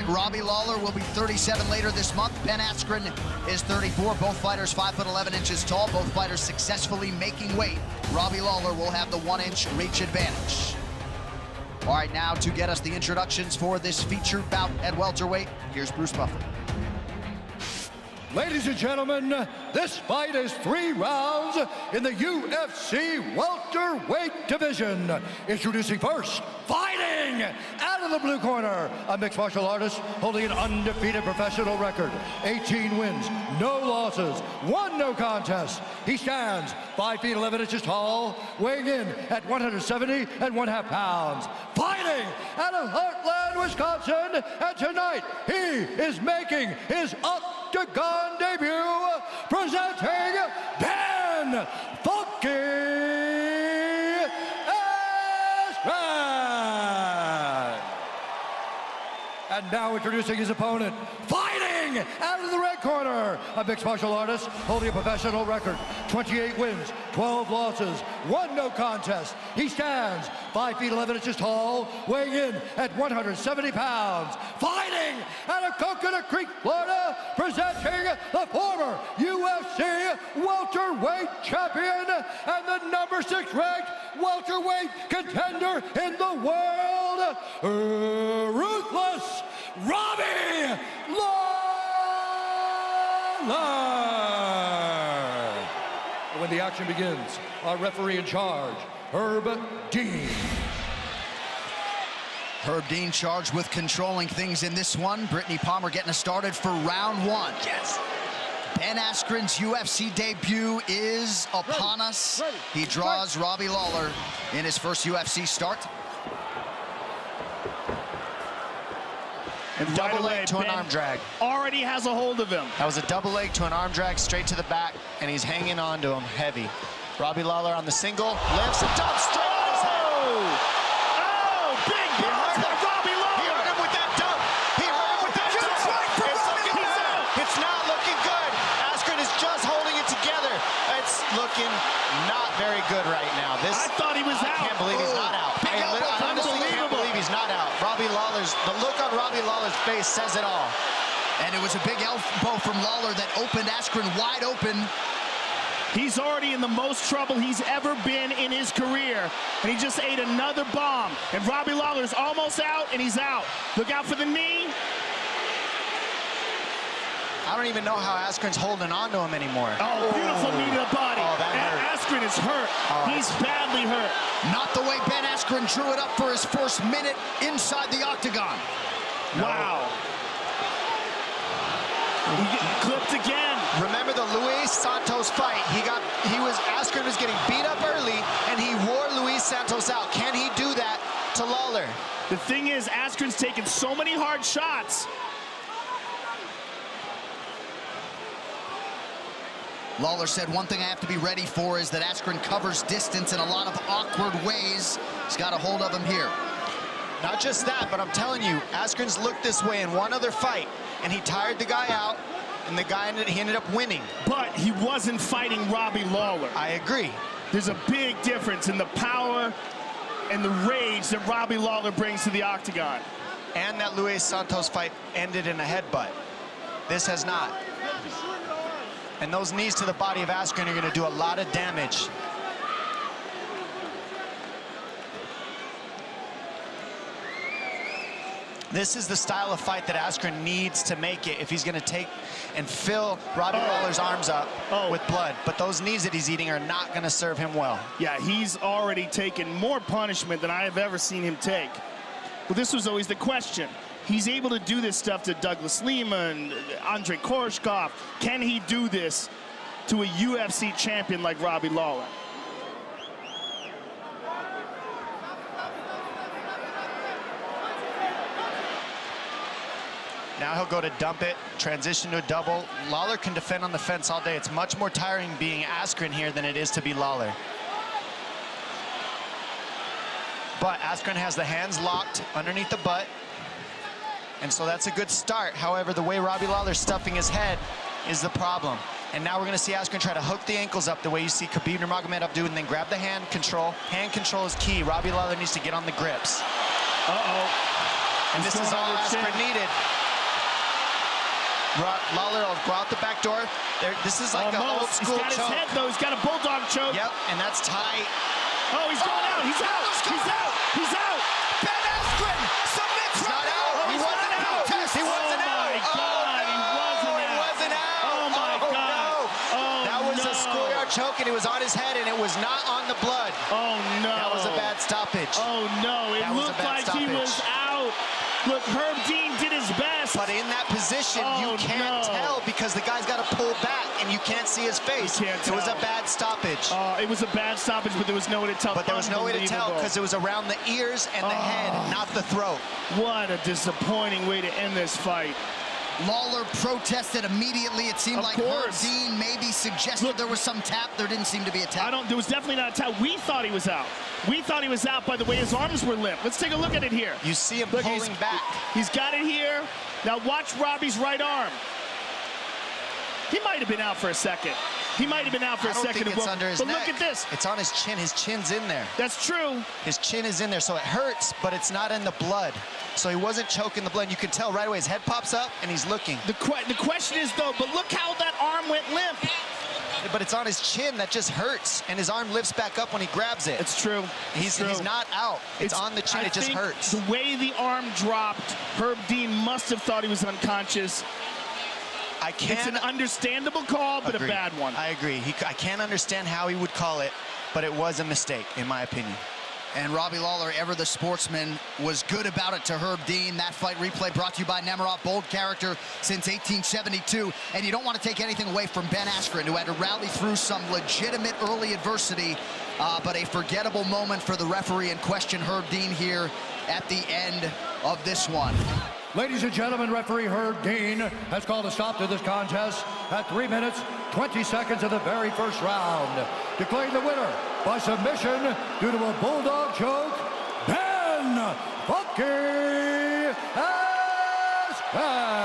Robbie Lawler will be 37 later this month. Ben Askren is 34. Both fighters 5'11" tall. Both fighters successfully making weight. Robbie Lawler will have the 1-inch reach advantage. All right, now to get us the introductions for this feature bout at welterweight, here's Bruce Buffer. Ladies and gentlemen, this fight is 3 rounds in the UFC welterweight division. Introducing first, fighting out of the blue corner, a mixed martial artist holding an undefeated professional record. 18 wins, no losses, 1 no contest. He stands 5 feet 11 inches tall, weighing in at 170 1/2 pounds. Fighting out of Heartland, Wisconsin, and tonight he is making his Octagon debut, presenting Ben Funky Askren. And now introducing his opponent, fighting out of the red corner, a mixed martial artist holding a professional record, 28 wins, 12 losses, 1 no contest. He stands 5 feet 11 inches tall, weighing in at 170 pounds. Fighting out of Coconut Creek, Florida, presenting the former UFC welterweight champion and the number 6 ranked welterweight contender in the world, Ruthless Robbie Lawler. When the action begins, our referee in charge, Herb Dean. Herb Dean charged with controlling things in this one. Brittany Palmer getting us started for round 1. Yes. Ben Askren's UFC debut is upon us. He draws Robbie Lawler in his first UFC start. And double leg to an arm drag. Already has a hold of him. That was a double leg to an arm drag straight to the back, and he's hanging on to him heavy. Robbie Lawler on the single, lifts and dumps straight on his head. Oh, big block by Robbie Lawler. He hurt him with that dump. He hurt him with that dump. It's not looking good. Askren is just holding it together. It's looking not very good right now. I thought he was out. I can't believe he's not out. I honestly can't believe he's not out. The look on Robbie Lawler's face says it all. And it was a big elbow from Lawler that opened Askren wide open. He's already in the most trouble he's ever been in his career. And he just ate another bomb. And Robbie Lawler's almost out, and he's out. Look out for the knee. I don't even know how Askren's holding on to him anymore. Oh, beautiful knee to the body. Oh, that and hurt. Askren is hurt. He's badly hurt. Not the way Ben Askren drew it up for his first minute inside the octagon. Wow. He getting clipped again. Remember the Luis Santos fight? Askren was getting beat up early, and he wore Luis Santos out. Can he do that to Lawler? The thing is, Askren's taken so many hard shots. Lawler said, one thing I have to be ready for is that Askren covers distance in a lot of awkward ways. He's got a hold of him here. Not just that, but I'm telling you, Askren's looked this way in one other fight, and he tired the guy out, and he ended up winning. But he wasn't fighting Robbie Lawler. I agree. There's a big difference in the power and the rage that Robbie Lawler brings to the octagon. And that Luis Santos fight ended in a headbutt. This has not. And those knees to the body of Askren are going to do a lot of damage. This is the style of fight that Askren needs to make it if he's going to take and fill Robbie Lawler's arms up with blood. But those knees that he's eating are not going to serve him well. Yeah, he's already taken more punishment than I have ever seen him take. Well, this was always the question. He's able to do this stuff to Douglas Lima and Andrei Korshkov. Can he do this to a UFC champion like Robbie Lawler? Now he'll go to dump it, transition to a double. Lawler can defend on the fence all day. It's much more tiring being Askren here than it is to be Lawler. But Askren has the hands locked underneath the butt. And so that's a good start. However, the way Robbie Lawler's stuffing his head is the problem. And now we're going to see Askren try to hook the ankles up the way you see Khabib Nurmagomedov do, and then grab the hand control. Hand control is key. Robbie Lawler needs to get on the grips. Uh-oh. And this is all Askren needed. Lawler will go out the back door. This is like an old school choke. He's got his head, though. He's got a bulldog choke. Yep, and that's tight. Oh, he's going out. He's out. He's out. He's out. Ben Askren submits. He's not out. Oh, He wasn't out. He wasn't out. Oh, my God. He wasn't out. Oh, my God. Oh, that was a schoolyard choke, and it was on his head, and it was not on the blood. Oh, no. That was a bad stoppage. Oh, no. It looked like he was out. Look, Herb Dean did his best. But in that position, you can't tell because the guy's got to pull back, and you can't see his face. You can't tell. It was a bad stoppage. It was a bad stoppage, but there was no way to tell. But there was no way to tell because it was around the ears and the head, not the throat. What a disappointing way to end this fight. Lawler protested immediately. It seemed like Herb Dean maybe suggested there was some tap. There didn't seem to be a tap. There was definitely not a tap. We thought he was out. We thought he was out by the way his arms were limp. Let's take a look at it here. You see him pulling back. He's got it here. Now watch Robbie's right arm. He might have been out for a second. He might have been out for a second. I don't think it's under his neck. But look at this. It's on his chin. His chin's in there. That's true. His chin is in there, so it hurts, but it's not in the blood. So he wasn't choking the blood. You can tell right away his head pops up, and he's looking. The question is, though, but look how that arm went limp. But it's on his chin that just hurts, and his arm lifts back up when he grabs it. It's true. He's not out. It's on the chin. It just hurts. The way the arm dropped, Herb Dean must have thought he was unconscious. It's an understandable call, but a bad one. I agree. I can't understand how he would call it, but it was a mistake, in my opinion. And Robbie Lawler, ever the sportsman, was good about it to Herb Dean. That fight replay brought to you by Nemiroff, bold character since 1872. And you don't want to take anything away from Ben Askren, who had to rally through some legitimate early adversity, but a forgettable moment for the referee and question Herb Dean here at the end of this one. Ladies and gentlemen, referee Herb Dean has called a stop to this contest at 3 minutes, 20 seconds of the very first round, declaring the winner by submission due to a bulldog choke, Ben Funky Askren.